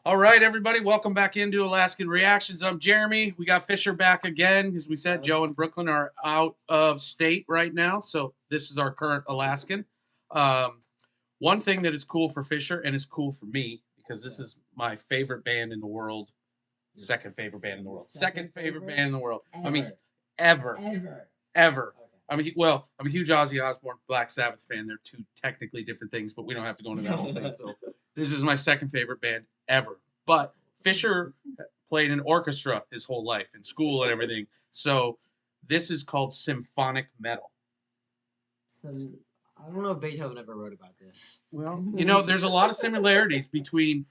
All right, everybody, welcome back into Alaskan Reactions. I'm Jeremy. We got Fisher back again. As we said, Joe and Brooklyn are out of state right now, so this is our current Alaskan. One thing that is cool for Fisher and is cool for me, because this is my favorite band in the world, second favorite band in the world, second favorite band in the world. I mean, ever. I mean, I'm a huge Ozzy Osbourne, Black Sabbath fan. They're two technically different things, but we don't have to go into that whole thing. So this is my second favorite band ever. But Fisher played in orchestra his whole life, in school and everything. So this is called symphonic metal. I don't know if Beethoven ever wrote about this. Well, there's a lot of similarities between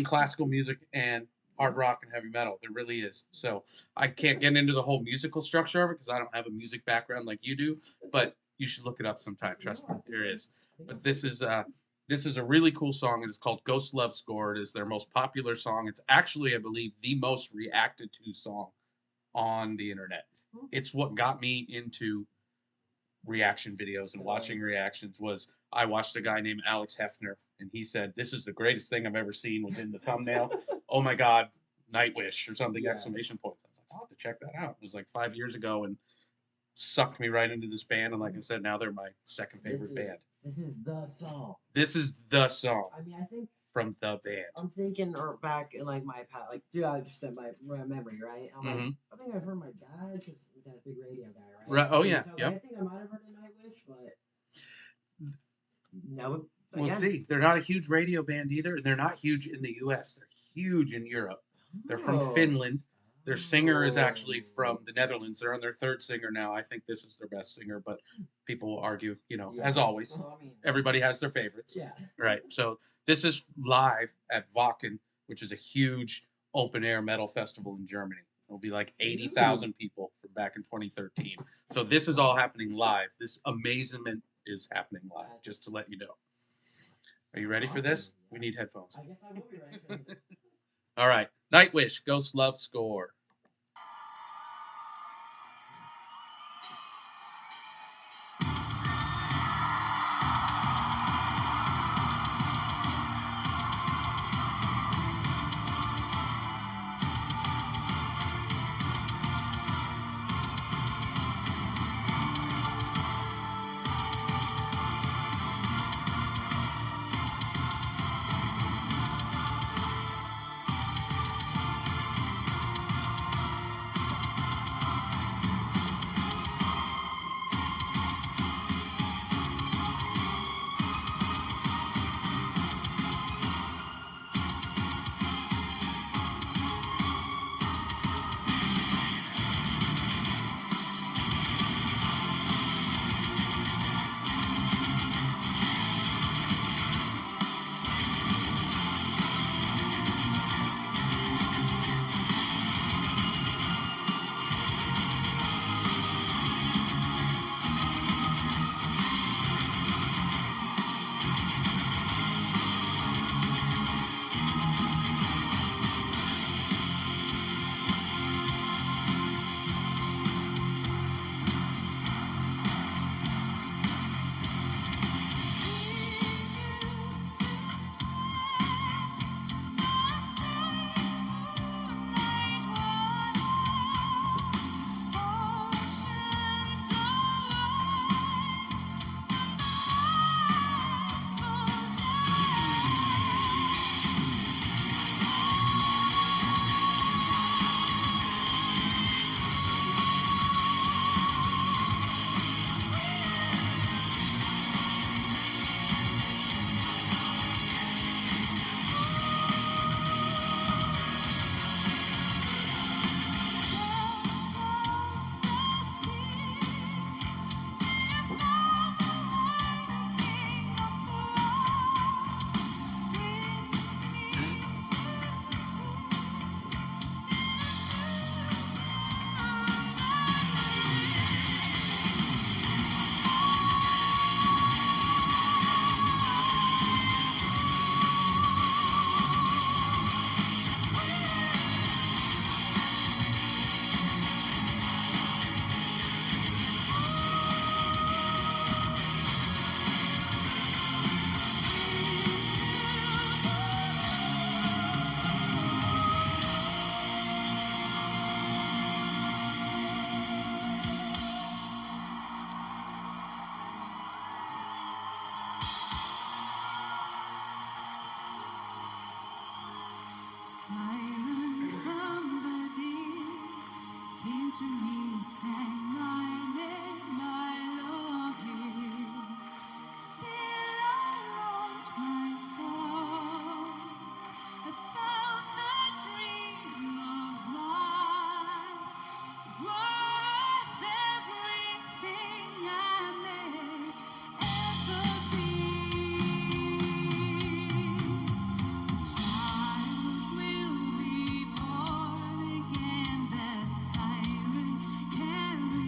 classical music and hard rock and heavy metal. There really is. So I can't get into the whole musical structure of it because I don't have a music background like you do. But you should look it up sometime. Trust me, there is. But this is a really cool song. It is called "Ghost Love Score." It is their most popular song. It's actually, I believe, the most reacted to song on the internet. It's what got me into reaction videos and watching reactions. Was I watched a guy named Alex Hefner, and he said, "This is the greatest thing I've ever seen," within the thumbnail. Oh my God, Nightwish or something, exclamation point. I was like, I'll have to check that out. It was like 5 years ago and sucked me right into this band. And like I said, now they're my second favorite band. This is the song. This is the song. I mean, I think from the band. I'm thinking back in like my past, like throughout just my memory, right? I'm like, I think I've heard my dad because that big radio guy, right? Oh yeah, so, I think I might have heard of Nightwish, but no. We'll see. They're not a huge radio band either. They're not huge in the U.S. They're huge in Europe. They're from Finland. Their singer is actually from the Netherlands. They're on their third singer now. I think this is their best singer, but people will argue, as always. Well, I mean, everybody has their favorites. Yeah. Right. So this is live at Wacken, which is a huge open-air metal festival in Germany. It'll be like 80,000 people from back in 2013. So this is all happening live. This amazement is happening live, just to let you know. Are you ready for this? We need headphones. I guess I will be ready for this. All right. Nightwish, Ghost Love Score. to me, sang my name, my Lord. Still I wrote my songs about the dream of mine, worth everything I may ever be. Child will be born again, that siren carries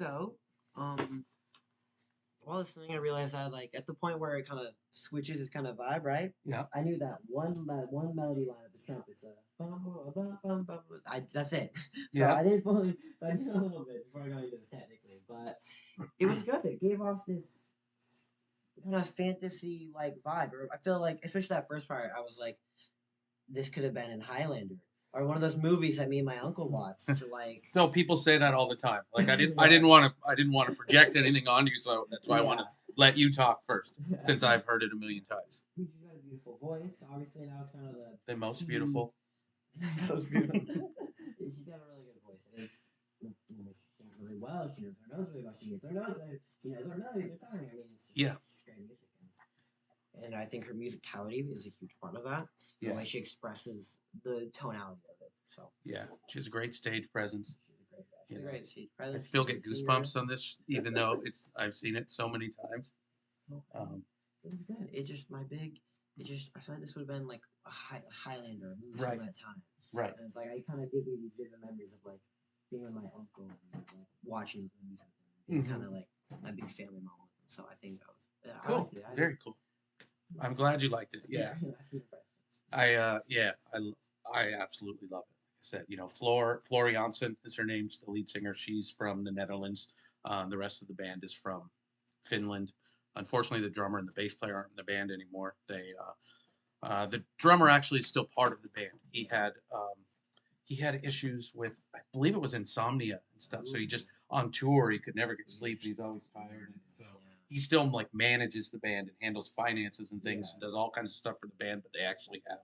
so, while listening, I realized that like at the point where it kind of switches its kind of vibe, right? Yeah. I knew that one melody line of the trumpet. That's it. So Yeah. I didn't fully. So I did a little bit before I got into this technically, but it was good. It gave off this kind of fantasy like vibe. Or I feel like, especially that first part, I was like, this could have been in Highlander or one of those movies that me and my uncle watched. Like, So people say that all the time. Like I Yeah. didn't want to project anything onto you, so that's why I want to let you talk first, since I've heard it a million times. She's got a beautiful voice. Obviously, that was kind of The most beautiful. most beautiful. She's got a really good voice. And it's, she sings really well. She knows her notes really well. She gets her notes. She knows her melody, her timing. I mean, Yeah. She's great music. And I think her musicality is a huge part of that. The Yeah. way she expresses the tonality of it. So Yeah, she has a great stage presence. she's a great stage I presence. still get goosebumps on this, even though I've seen it so many times. It was good. It just I feel like this would have been like a Highlander movie Right. from that time. Right. And it's like I kind of give me these vivid memories of like being with my uncle and like watching movies with him. Kind of like a big family moment. So I think that was I Cool. liked it. Very cool. I'm glad you liked it. Yeah. I absolutely love it. Like I said, Floor Jansen is her name. She's the lead singer. She's from the Netherlands. The rest of the band is from Finland. Unfortunately, the drummer and the bass player aren't in the band anymore. The drummer actually is still part of the band. He had issues with, I believe it was insomnia and stuff. So he just on tour he could never get sleep. And he's always tired, and so he still like manages the band and handles finances and things and does all kinds of stuff for the band. But they actually have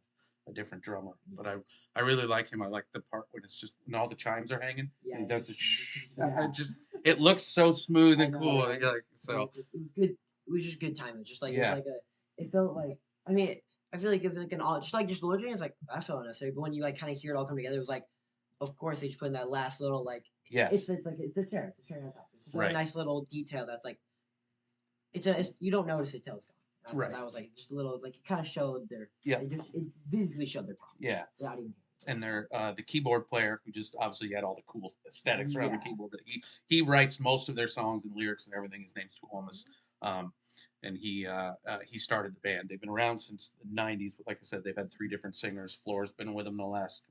a different drummer. But I really like him. I like the part when it's just when all the chimes are hanging. And he does the it looks so smooth and cool. Right? Like, so it was good. It was just good timing. Just like Yeah. it was like it felt like I mean I feel like if like an all just the Lord Jam is like I felt unnecessary, but when you like kind of hear it all come together, it was like of course they just put in that last little like yes, it's like it's a cherry on top. It's just like Right. a nice little detail that's like it's you don't notice it till it's gone. I thought Right. that was like just a little like it kind of showed their Yeah. it visually showed their problem. Yeah. Without even And they're the keyboard player who just obviously had all the cool aesthetics around the Yeah. keyboard, but he writes most of their songs and lyrics and everything. His name's Tuomas, and he started the band. They've been around since the '90s, but like I said, they've had 3 different singers. Floor's been with them the last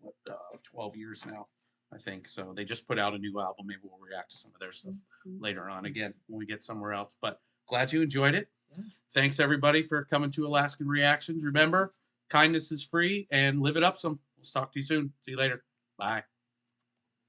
12 years now, I think. So they just put out a new album. Maybe we'll react to some of their stuff later on again when we get somewhere else. But glad you enjoyed it. Yeah. Thanks everybody for coming to Alaskan Reactions. Remember, kindness is free and live it up some. We'll talk to you soon. See you later. Bye.